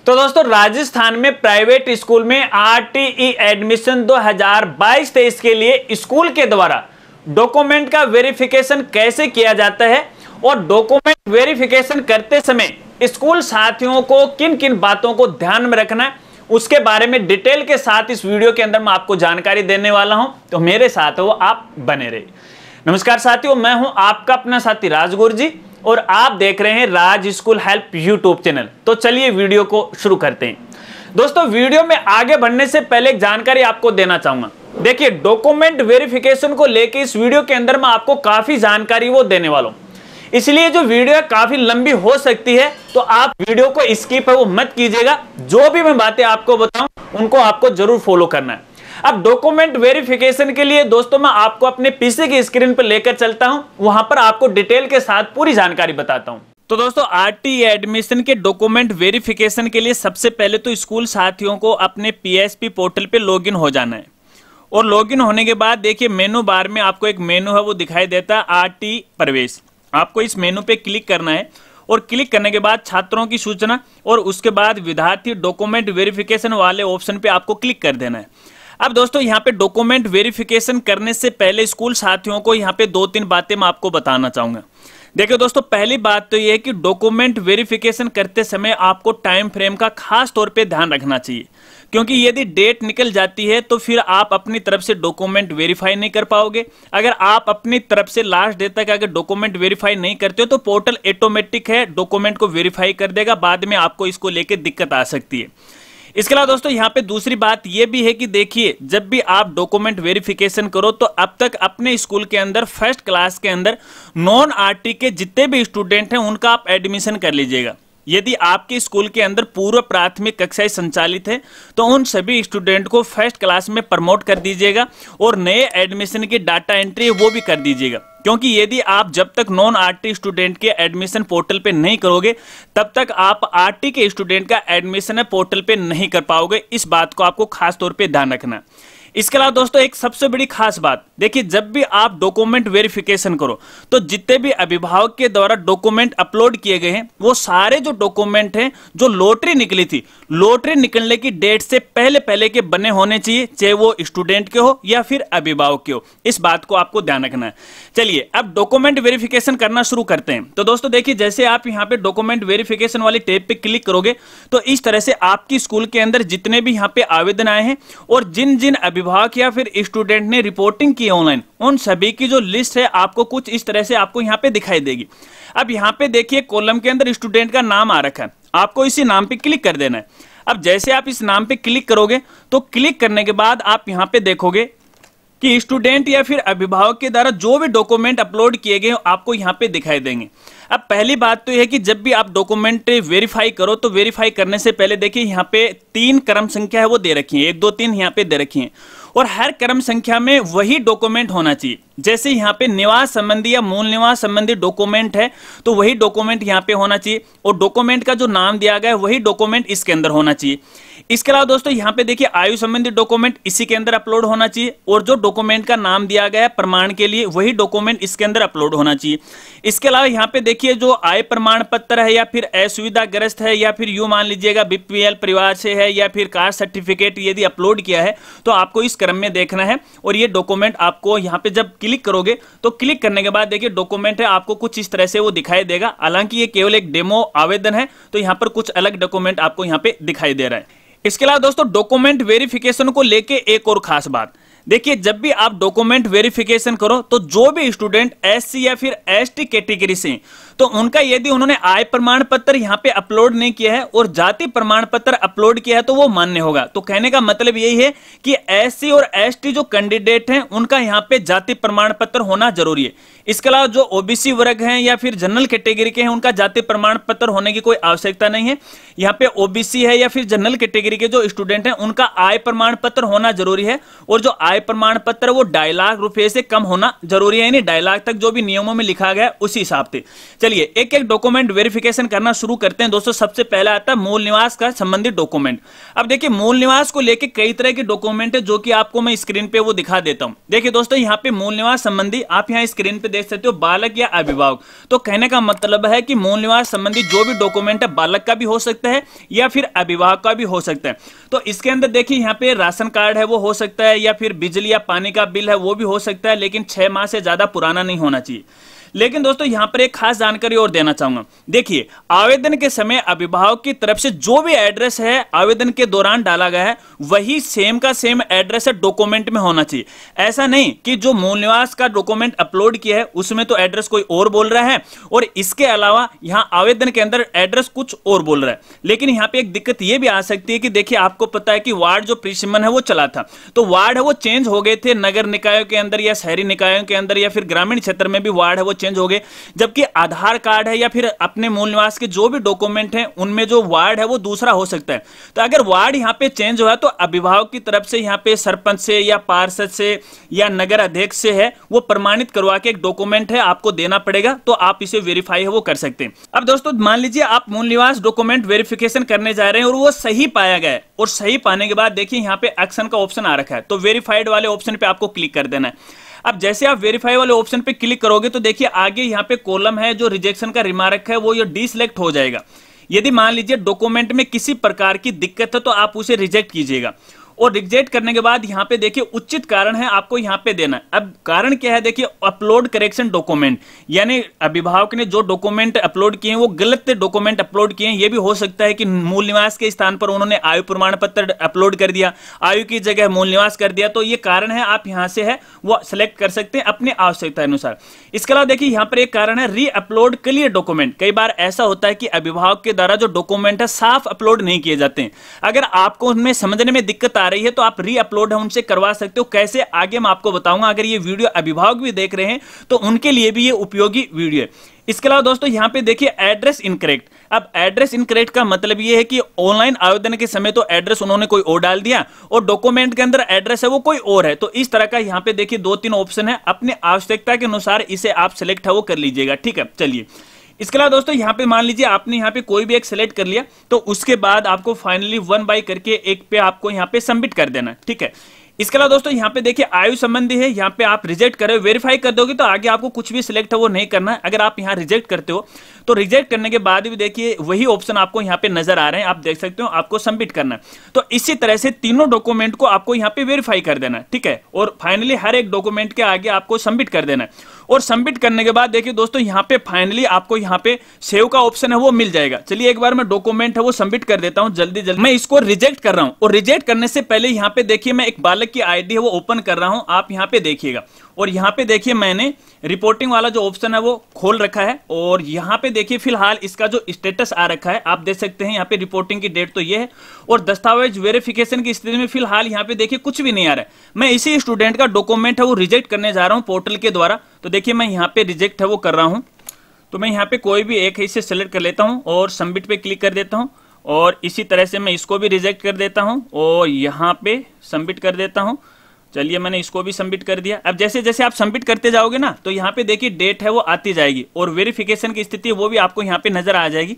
तो दोस्तों राजस्थान में प्राइवेट स्कूल में आरटीई एडमिशन 2022-23 के लिए स्कूल के द्वारा डॉक्यूमेंट का वेरिफिकेशन कैसे किया जाता है और डॉक्यूमेंट वेरिफिकेशन करते समय स्कूल साथियों को किन किन बातों को ध्यान में रखना है उसके बारे में डिटेल के साथ इस वीडियो के अंदर मैं आपको जानकारी देने वाला हूं। तो मेरे साथ हो आप बने रहिए। नमस्कार साथियों, मैं हूं आपका अपना साथी राजगुरु जी और आप देख रहे हैं राज स्कूल हेल्प यूट्यूब चैनल। तो चलिए वीडियो को शुरू करते हैं। दोस्तों वीडियो में आगे बढ़ने से पहले एक जानकारी आपको देना चाहूंगा। देखिए डॉक्यूमेंट वेरिफिकेशन को लेकर इस वीडियो के अंदर मैं आपको काफी जानकारी वो देने वाला हूं, इसलिए जो वीडियो काफी लंबी हो सकती है तो आप वीडियो को स्किप है वो मत कीजिएगा। जो भी मैं बातें आपको बताऊं उनको आपको जरूर फॉलो करना है। अब डॉक्यूमेंट वेरिफिकेशन के लिए दोस्तों मैं आपको अपने पीसी की स्क्रीन पर लेकर चलता हूं, वहां पर आपको डिटेल के साथ पूरी जानकारी बताता हूं। तो दोस्तों आरटीई एडमिशन के डॉक्यूमेंट वेरिफिकेशन के लिए सबसे पहले तो स्कूल साथियों को अपने पीएसपी पोर्टल पे लॉगिन हो जाना है और लॉगिन होने के बाद देखिए मेनू बार में आपको एक मेनू है वो दिखाई देता है आरटीई प्रवेश। आपको इस मेनू पे क्लिक करना है और क्लिक करने के बाद छात्रों की सूचना और उसके बाद विद्यार्थी डॉक्यूमेंट वेरिफिकेशन वाले ऑप्शन पे आपको क्लिक कर देना है। अब दोस्तों यहाँ पे डॉक्यूमेंट वेरिफिकेशन करने से पहले स्कूल साथियों को यहाँ पे 2-3 बातें मैं आपको बताना चाहूंगा। देखिए दोस्तों पहली बात तो ये है कि डॉक्यूमेंट वेरिफिकेशन करते समय आपको टाइम फ्रेम का खास तौर पे ध्यान रखना चाहिए, क्योंकि यदि डेट निकल जाती है तो फिर आप अपनी तरफ से डॉक्यूमेंट वेरीफाई नहीं कर पाओगे। अगर आप अपनी तरफ से लास्ट डेट तक अगर डॉक्यूमेंट वेरीफाई नहीं करते हो तो पोर्टल ऑटोमेटिक है डॉक्यूमेंट को वेरीफाई कर देगा, बाद में आपको इसको लेकर दिक्कत आ सकती है। इसके अलावा दोस्तों यहाँ पे दूसरी बात यह भी है कि देखिए जब भी आप डॉक्यूमेंट वेरिफिकेशन करो तो अब तक अपने स्कूल के अंदर फर्स्ट क्लास के अंदर नॉन आरटी के जितने भी स्टूडेंट हैं उनका आप एडमिशन कर लीजिएगा। यदि आपके स्कूल के अंदर पूर्व प्राथमिक कक्षाएं संचालित है तो उन सभी स्टूडेंट को फर्स्ट क्लास में प्रमोट कर दीजिएगा और नए एडमिशन की डाटा एंट्री है वो भी कर दीजिएगा, क्योंकि यदि आप जब तक नॉन आरटी स्टूडेंट के एडमिशन पोर्टल पे नहीं करोगे तब तक आप आरटी के स्टूडेंट का एडमिशन है पोर्टल पे नहीं कर पाओगे। इस बात को आपको खास तौर पे ध्यान रखना है। इसके अलावा दोस्तों एक सबसे बड़ी खास बात, देखिए जब भी आप डॉक्यूमेंट वेरिफिकेशन करो तो जितने भी अभिभावक के द्वारा डॉक्यूमेंट अपलोड किए गए हैं वो सारे जो डॉक्यूमेंट हैं जो लॉटरी निकली थी, लॉटरी निकलने की डेट से पहले पहले के बने होने चाहिए, चाहे वो स्टूडेंट के हो या फिर अभिभावक के हो। इस बात को आपको ध्यान रखना है। चलिए अब डॉक्यूमेंट वेरिफिकेशन करना शुरू करते हैं। तो दोस्तों देखिए जैसे आप यहाँ पे डॉक्यूमेंट वेरिफिकेशन वाली टैब पे क्लिक करोगे तो इस तरह से आपकी स्कूल के अंदर जितने भी यहाँ पे आवेदन आए हैं और जिन जिन अभिभावक या फिर स्टूडेंट ने रिपोर्टिंग की ऑनलाइन उन सभी की जो लिस्ट है आपको कुछ इस तरह से आपको यहाँ पे दिखाई देगी। अब यहाँ पे देखिए कॉलम के अंदर स्टूडेंट का नाम आ रखा है, आपको इसी नाम पे क्लिक कर देना है। अब जैसे आप इस नाम पे क्लिक करोगे तो क्लिक करने के बाद आप यहाँ पे देखोगे कि स्टूडेंट या फिर अभिभावक के द्वारा जो भी डॉक्यूमेंट अपलोड किए गए आपको यहाँ पे दिखाई देंगे। अब पहली बात तो यह है कि जब भी आप डॉक्यूमेंट वेरीफाई करो तो वेरीफाई करने से पहले देखिए यहाँ पे 3 क्रम संख्या है वो दे रखी है, 1 2 3 यहाँ पे दे रखी है और हर क्रम संख्या में वही डॉक्यूमेंट होना चाहिए। जैसे यहाँ पे निवास संबंधी या मूल निवास संबंधी डॉक्यूमेंट है तो वही डॉक्यूमेंट यहाँ पे होना चाहिए और डॉक्यूमेंट का जो नाम दिया गया है वही डॉक्यूमेंट इसके अंदर होना चाहिए। इसके अलावा दोस्तों यहाँ पे देखिए आयु संबंधी डॉक्यूमेंट इसी के अंदर अपलोड होना चाहिए और जो डॉक्यूमेंट का नाम दिया गया है प्रमाण के लिए वही डॉक्यूमेंट इसके अंदर अपलोड होना चाहिए। इसके अलावा यहाँ पे देखिए जो आय प्रमाण पत्र है या फिर असुविधाग्रस्त है या फिर यूं मान लीजिएगा बीपीएल परिवार से है या फिर कास्ट सर्टिफिकेट यदि अपलोड किया है तो आपको इस क्रम में देखना है और ये डॉक्यूमेंट आपको यहाँ पे जब क्लिक करोगे तो क्लिक करने के बाद देखिए डॉक्यूमेंट है आपको कुछ इस तरह से वो दिखाई देगा। हालांकि ये केवल एक डेमो आवेदन है तो यहाँ पर कुछ अलग डॉक्यूमेंट आपको यहाँ पे दिखाई दे रहा है। इसके अलावा दोस्तों डॉक्यूमेंट वेरिफिकेशन को लेके एक और खास बात, देखिए जब भी आप डॉक्यूमेंट वेरिफिकेशन करो तो जो भी स्टूडेंट एससी या फिर एसटी कैटेगरी से तो उनका यदि उन्होंने आय प्रमाण पत्र यहाँ पे अपलोड नहीं किया है और जाति प्रमाण पत्र अपलोड किया है तो वो मान्य होगा। तो कहने का मतलब यही है कि एससी और एसटी जो कैंडिडेट हैं उनका यहाँ पे जाति प्रमाण पत्र होना जरूरी है। इसके अलावा जो ओबीसी वर्ग हैं या फिर जनरल कैटेगरी के हैं उनका जाति प्रमाण पत्र होने की कोई आवश्यकता नहीं है। यहाँ पे ओबीसी है या फिर जनरल कैटेगरी के जो स्टूडेंट हैं उनका आय प्रमाण पत्र होना जरूरी है और जो आय प्रमाण पत्र वो 2.5 लाख रुपए से कम होना जरूरी है, यानी 2.5 लाख तक जो भी नियमों में लिखा गया उसी हिसाब से। चलिए एक एक डॉक्यूमेंट वेरिफिकेशन करना शुरू करते हैं दोस्तों। सबसे पहला आता है मूल निवास का संबंधित डॉक्यूमेंट। अब देखिए मूल निवास को लेके कई तरह के डॉक्यूमेंट है जो कि आपको मैं स्क्रीन पे वो दिखा देता हूं। देखिए दोस्तों यहाँ पे मूल निवास संबंधी आप यहाँ स्क्रीन पे देख सकते हो बालक या अभिभावक। तो कहने का मतलब है कि मूल निवास संबंधी जो भी डॉक्यूमेंट है बालक का भी हो सकता है या फिर अभिभावक का भी हो सकता है। तो इसके अंदर देखिए यहाँ पे राशन कार्ड है वो हो सकता है, या फिर बिजली या पानी का बिल है वो भी हो सकता है, लेकिन 6 माह से ज्यादा पुराना नहीं होना चाहिए। लेकिन दोस्तों यहां पर एक खास जानकारी और देना चाहूंगा। देखिए आवेदन के समय अभिभावक की तरफ से जो भी एड्रेस है आवेदन के दौरान डाला गया है वही सेम का सेम एड्रेस है डॉक्यूमेंट में होना चाहिए। ऐसा नहीं कि जो मूल निवास का डॉक्यूमेंट अपलोड किया है उसमें तो एड्रेस कोई और बोल रहा है और इसके अलावा यहां आवेदन के अंदर एड्रेस कुछ और बोल रहा है। लेकिन यहां पे एक दिक्कत यह भी आ सकती है कि देखिए आपको पता है कि वार्ड जो प्रीसिमन है वो चला था, तो वार्ड है वो चेंज हो गए थे नगर निकायों के अंदर या शहरी निकायों के अंदर या फिर ग्रामीण क्षेत्र में भी वार्ड है वो चेंज हो गए, जबकि आधार कार्ड है या फिर अपने मूल निवास के जो भी डॉक्यूमेंट हैं उनमें जो वार्ड है वो दूसरा हो सकता है। तो अगर वार्ड यहां पे चेंज हुआ तो अभिभावक की तरफ से यहां पे सरपंच से या पार्षद से या नगर अध्यक्ष से है वो प्रमाणित करवा के एक डॉक्यूमेंट है आपको देना पड़ेगा, तो आप इसे वेरीफाई है वो कर सकते हैं। अब दोस्तों मान लीजिए आप मूल निवास डॉक्यूमेंट वेरिफिकेशन करने जा रहे हैं और वो सही पाया गया है, और सही पाने के बाद देखिए यहां पे एक्शन का ऑप्शन आ रखा है, तो वेरीफाइड वाले ऑप्शन पे आपको क्लिक कर देना है। अब जैसे आप वेरीफाई वाले ऑप्शन पे क्लिक करोगे तो देखिए आगे यहाँ पे कॉलम है जो रिजेक्शन का रिमार्क है वो ये डीसिलेक्ट हो जाएगा। यदि मान लीजिए डॉक्यूमेंट में किसी प्रकार की दिक्कत है तो आप उसे रिजेक्ट कीजिएगा, और रिजेक्ट करने के बाद यहाँ पे देखिए उचित कारण है आपको यहाँ पे देना है। अब कारण क्या है देखिए अपलोड करेक्शन डॉक्यूमेंट, यानी अभिभावक ने जो डॉक्यूमेंट अपलोड किए हैं वो गलत डॉक्यूमेंट अपलोड किए हैं। ये भी हो सकता है कि मूल निवास के स्थान पर उन्होंने आयु प्रमाण पत्र अपलोड कर दिया, आयु की जगह मूल निवास कर दिया, तो ये कारण है आप यहाँ से है वो सिलेक्ट कर सकते हैं अपनी आवश्यकता अनुसार। इसके अलावा देखिए यहाँ पर एक कारण है री अपलोड क्लियर डॉक्यूमेंट। कई बार ऐसा होता है कि अभिभावक के द्वारा जो डॉक्यूमेंट है साफ अपलोड नहीं किए जाते हैं। अगर आपको उनमें समझने में दिक्कत आ रही है तो आप री अपलोड है उनसे करवा सकते हो। कैसे आगे मैं आपको बताऊंगा। अगर ये वीडियो अभिभावक भी देख रहे हैं तो उनके लिए भी ये उपयोगी वीडियो है। इसके अलावा दोस्तों यहां पे देखिए एड्रेस इनकरेक्ट। अब एड्रेस इनकरेक्ट का मतलब ये है कि ऑनलाइन आवेदन के समय तो एड्रेस उन्होंने कोई और डाल दिया और डॉक्यूमेंट के अंदर एड्रेस है वो कोई और है। तो इस तरह का यहां पे देखिए 2-3 ऑप्शन है, अपनी आवश्यकता के अनुसार इसे आप सिलेक्ट है वो कर लीजिएगा। ठीक है, चलिए इसके अलावा दोस्तों यहाँ पे मान लीजिए आपने यहाँ पे कोई भी एक सिलेक्ट कर लिया, तो उसके बाद आपको फाइनली 1 बाय करके एक पे आपको यहाँ पे सबमिट कर देना। ठीक है, इसके अलावा दोस्तों यहाँ पे देखिए आयु संबंधी है, यहाँ पे आप रिजेक्ट करें वेरीफाई कर दोगे तो आगे आपको कुछ भी सिलेक्ट है वो नहीं करना है। अगर आप यहाँ रिजेक्ट करते हो तो रिजेक्ट करने के बाद भी देखिए वही ऑप्शन आपको यहाँ पे नजर आ रहे हैं, आप देख सकते हो आपको सबमिट करना है। तो इसी तरह से तीनों डॉक्यूमेंट को आपको यहाँ पे वेरीफाई कर देना है। ठीक है, और फाइनली हर एक डॉक्यूमेंट के आगे आपको सबमिट कर देना है। और सबमिट करने के बाद देखिए दोस्तों यहाँ पे फाइनली आपको यहाँ पे सेव का ऑप्शन है वो मिल जाएगा। चलिए एक बार मैं डॉक्यूमेंट है वो सबमिट कर देता हूँ जल्दी जल्दी। मैं इसको रिजेक्ट कर रहा हूँ, और रिजेक्ट करने से पहले यहाँ पे देखिए मैं एक बालक की आईडी है वो ओपन कर रहा हूँ, आप यहाँ पे देखिएगा। और यहाँ पे देखिए मैंने रिपोर्टिंग वाला जो ऑप्शन है वो खोल रखा है, और यहाँ पे देखिए फिलहाल इसका जो स्टेटस आ रखा है आप देख सकते हैं। यहाँ पे रिपोर्टिंग की डेट तो ये है, और दस्तावेज वेरिफिकेशन की स्थिति में फिलहाल यहाँ पे देखिए कुछ भी नहीं आ रहा है। मैं इसी स्टूडेंट का डॉक्यूमेंट है वो रिजेक्ट करने जा रहा हूँ पोर्टल के द्वारा। तो देखिए मैं यहाँ पे रिजेक्ट है वो कर रहा हूँ, तो मैं यहाँ पे कोई भी एक इसे सेलेक्ट कर लेता हूँ और सबमिट पे क्लिक कर देता हूँ, और इसी तरह से मैं इसको भी रिजेक्ट कर देता हूँ और यहाँ पे सबमिट कर देता हूँ। चलिए मैंने इसको भी सबमिट कर दिया। अब जैसे जैसे आप सबमिट करते जाओगे ना तो यहाँ पे देखिए डेट है वो आती जाएगी, और वेरिफिकेशन की स्थिति वो भी आपको यहाँ पे नजर आ जाएगी।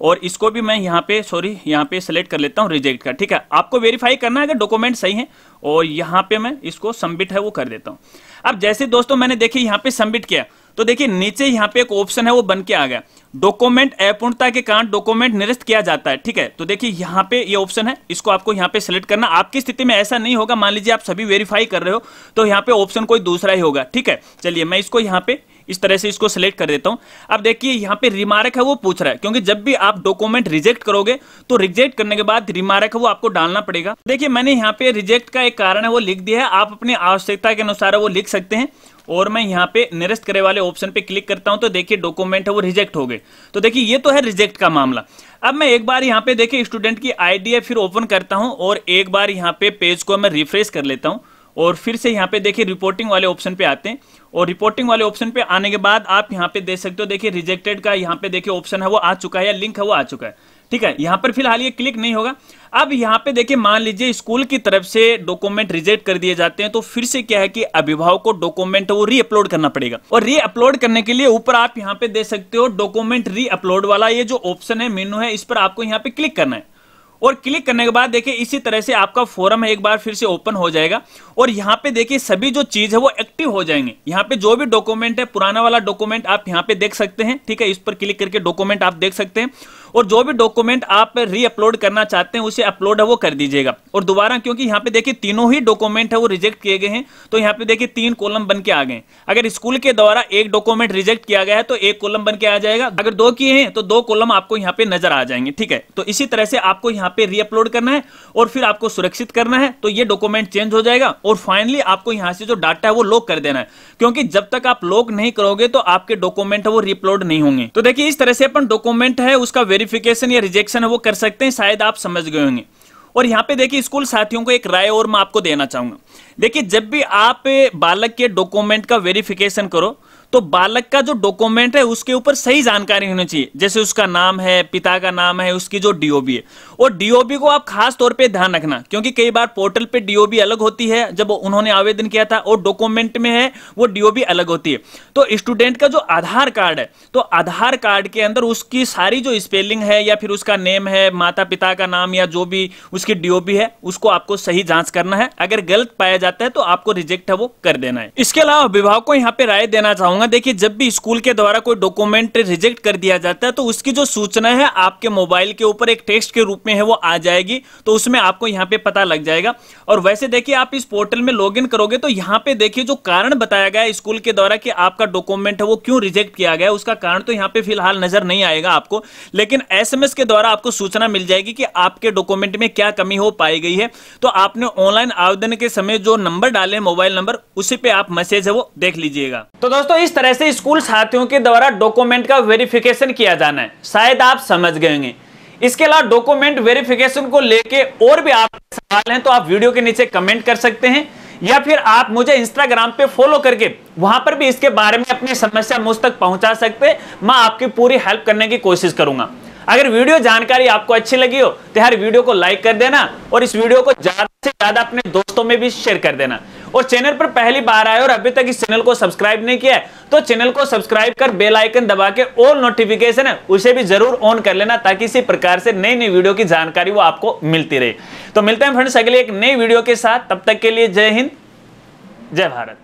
और इसको भी मैं यहाँ पे यहाँ पे सेलेक्ट कर लेता हूँ रिजेक्ट का। ठीक है, आपको वेरीफाई करना है अगर डॉक्यूमेंट सही है, और यहाँ पे मैं इसको सबमिट है वो कर देता हूँ। अब जैसे दोस्तों मैंने देखिए यहाँ पे सबमिट किया तो देखिए नीचे यहाँ पे एक ऑप्शन है वो बन के आ गया, डॉक्यूमेंट अपूर्णता के कारण डॉक्यूमेंट निरस्त किया जाता है। ठीक है, तो देखिए यहाँ पे ये ऑप्शन है, इसको आपको यहाँ पे सिलेक्ट करना। आपकी स्थिति में ऐसा नहीं होगा, मान लीजिए आप सभी वेरीफाई कर रहे हो तो यहाँ पे ऑप्शन कोई दूसरा ही होगा। ठीक है, चलिए मैं इसको यहाँ पे इस तरह से इसको सिलेक्ट कर देता हूं। अब देखिए यहाँ पे रिमार्क है वो पूछ रहा है, क्योंकि जब भी आप डॉक्यूमेंट रिजेक्ट करोगे तो रिजेक्ट करने के बाद रिमार्क है वो आपको डालना पड़ेगा। देखिए मैंने यहाँ पे रिजेक्ट का एक कारण है वो लिख दिया है, आप अपनी आवश्यकता के अनुसार वो लिख सकते हैं। और मैं यहाँ पे निरस्त करे वाले ऑप्शन पे क्लिक करता हूं तो देखिए डॉक्यूमेंट है वो रिजेक्ट हो गए। तो देखिए ये तो है रिजेक्ट का मामला। अब मैं एक बार यहाँ पे देखिए स्टूडेंट की आईडी है फिर ओपन करता हूं, और एक बार यहाँ पे पेज को मैं रिफ्रेश कर लेता हूं, और फिर से यहाँ पे देखिए रिपोर्टिंग वाले ऑप्शन पे आते हैं। और रिपोर्टिंग वाले ऑप्शन पे आने के बाद आप यहाँ पे देख सकते हो, देखिए रिजेक्टेड का यहाँ पे देखिए ऑप्शन है वो आ चुका है, या लिंक है वो आ चुका है। ठीक है, यहां पर फिलहाल ये क्लिक नहीं होगा। अब यहाँ पे देखिए, मान लीजिए स्कूल की तरफ से डॉक्यूमेंट रिजेक्ट कर दिए जाते हैं, तो फिर से क्या है कि अभिभावक को डॉक्यूमेंट वो री अपलोड करना पड़ेगा। और री अपलोड करने के लिए ऊपर आप यहाँ पे दे सकते हो डॉक्यूमेंट री अपलोड वाला ये जो ऑप्शन है, मेनू है, इस पर आपको यहाँ पे क्लिक करना है। और क्लिक करने के बाद देखिए इसी तरह से आपका फॉर्म है एक बार फिर से ओपन हो जाएगा। और यहाँ पे देखिए सभी जो चीज है वो एक्टिव हो जाएंगे। यहाँ पे जो भी डॉक्यूमेंट है, पुराना वाला डॉक्यूमेंट आप यहाँ पे देख सकते हैं, ठीक है, इस पर क्लिक करके डॉक्यूमेंट आप देख सकते हैं। और जो भी डॉक्यूमेंट आप री अपलोड करना चाहते हैं उसे अपलोड है वो कर दीजिएगा। और दोबारा, क्योंकि यहाँ पे देखिए तीनों ही डॉक्यूमेंट है वो रिजेक्ट किए गए हैं, तो यहाँ पे देखिए 3 कॉलम बन के आ गए। अगर स्कूल के द्वारा एक डॉक्यूमेंट रिजेक्ट किया गया है तो 1 कॉलम बन के आ जाएगा, अगर 2 किए हैं तो 2 कॉलम आपको यहाँ पे नजर आ जाएंगे। ठीक है, तो इसी तरह से आपको यहाँ पे री अपलोड करना है और फिर आपको सुरक्षित करना है, तो ये डॉक्यूमेंट चेंज हो जाएगा। और फाइनली आपको यहाँ से जो डाटा है वो लॉक कर देना है, क्योंकि जब तक आप लॉक नहीं करोगे तो आपके डॉक्यूमेंट है वो रीअपलोड नहीं होंगे। तो देखिए इस तरह से अपन डॉक्यूमेंट है उसका वेरिफिकेशन या रिजेक्शन है वो कर सकते हैं, शायद आप समझ गए होंगे। और यहाँ पे देखिए स्कूल साथियों को एक राय और मैं आपको देना चाहूंगा। देखिए जब भी आप बालक के डॉक्यूमेंट का वेरिफिकेशन करो तो बालक का जो डॉक्यूमेंट है उसके ऊपर सही जानकारी होनी चाहिए, जैसे उसका नाम है, पिता का नाम है, उसकी जो डीओबी है। और डीओबी को आप खास तौर पे ध्यान रखना, क्योंकि कई बार पोर्टल पे डीओबी अलग होती है जब उन्होंने आवेदन किया था, और डॉक्यूमेंट में है वो डीओबी अलग होती है। तो स्टूडेंट का जो आधार कार्ड है, तो आधार कार्ड के अंदर उसकी सारी जो स्पेलिंग है या फिर उसका नेम है, माता पिता का नाम या जो भी उसकी डीओबी है, उसको आपको सही जांच करना है। अगर गलत पाया जाता है तो आपको रिजेक्ट है वो कर देना है। इसके अलावा अभिभावक को यहाँ पे राय देना चाहूंगा, देखिए जब भी स्कूल के द्वारा कोई डॉक्यूमेंट रिजेक्ट कर दिया जाता है तो उसकी जो सूचना है आपके मोबाइल के ऊपर एक टेक्स्ट के रूप में है वो आ जाएगी, तो उसमें आपको यहाँ पे पता लग जाएगा। और वैसे देखिए आप इस पोर्टल में लॉगिन करोगे तो यहाँ पे देखिए जो कारण बताया गया है स्कूल के द्वारा कि आपका डॉक्यूमेंट है वो क्यों रिजेक्ट किया गया, उसका कारण तो यहाँ पे फिलहाल नजर नहीं आएगा आपको, लेकिन एसएमएस के द्वारा आपको सूचना मिल जाएगी कि आपके डॉक्यूमेंट में क्या कमी हो पाई गई है। तो आपने ऑनलाइन आवेदन के समय जो नंबर डाले, मोबाइल नंबर, उसी पे आप मैसेज है वो देख लीजिएगा। तो दोस्तों इस तरह से स्कूल साथियों के द्वारा डॉक्यूमेंट का वेरिफिकेशन किया जाना है, शायद आप समझ गए होंगे। इसके अलावा डॉक्यूमेंट वेरिफिकेशन को लेके और भी आपके सवाल हैं तो आप वीडियो के नीचे कमेंट कर सकते हैं, या फिर आप मुझे इंस्टाग्राम पे फॉलो करके वहां पर भी इसके बारे में अपनी समस्या मुझ तक पहुंचा सकते हैं। मैं आपकी पूरी हेल्प करने की कोशिश करूंगा। अगर वीडियो जानकारी आपको अच्छी लगी हो तो यार वीडियो को लाइक कर देना और इस वीडियो को ज्यादा से ज्यादा अपने दोस्तों में भी शेयर कर देना। और चैनल पर पहली बार आए और अभी तक इस चैनल को सब्सक्राइब नहीं किया है तो चैनल को सब्सक्राइब कर बेल आइकन दबा के ऑल नोटिफिकेशन है उसे भी जरूर ऑन कर लेना, ताकि इसी प्रकार से नई नई वीडियो की जानकारी वो आपको मिलती रहे। तो मिलते हैं फ्रेंड्स अगले एक नई वीडियो के साथ, तब तक के लिए जय हिंद, जय भारत।